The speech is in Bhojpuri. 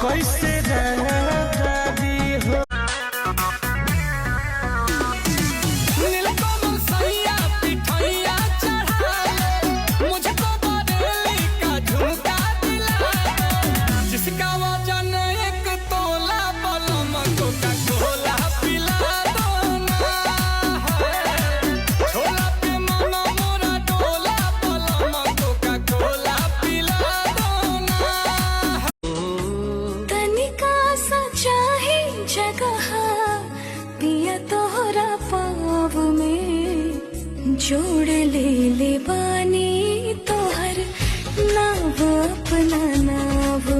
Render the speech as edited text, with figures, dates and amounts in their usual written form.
कैसे दादी हो। नीलकमल सैया पिठैया चढ़ाए, मुझको बरेली का झुमका दिलाए, जिसका वजन 1 तोला बलम कोका कोला पिला दो ना। छोला पे मन मोरा डोला बलम कोका कोला पिला दो ना। तनिका सा चाहे जगह पिया तोहरा पाव में जोड़ ले ले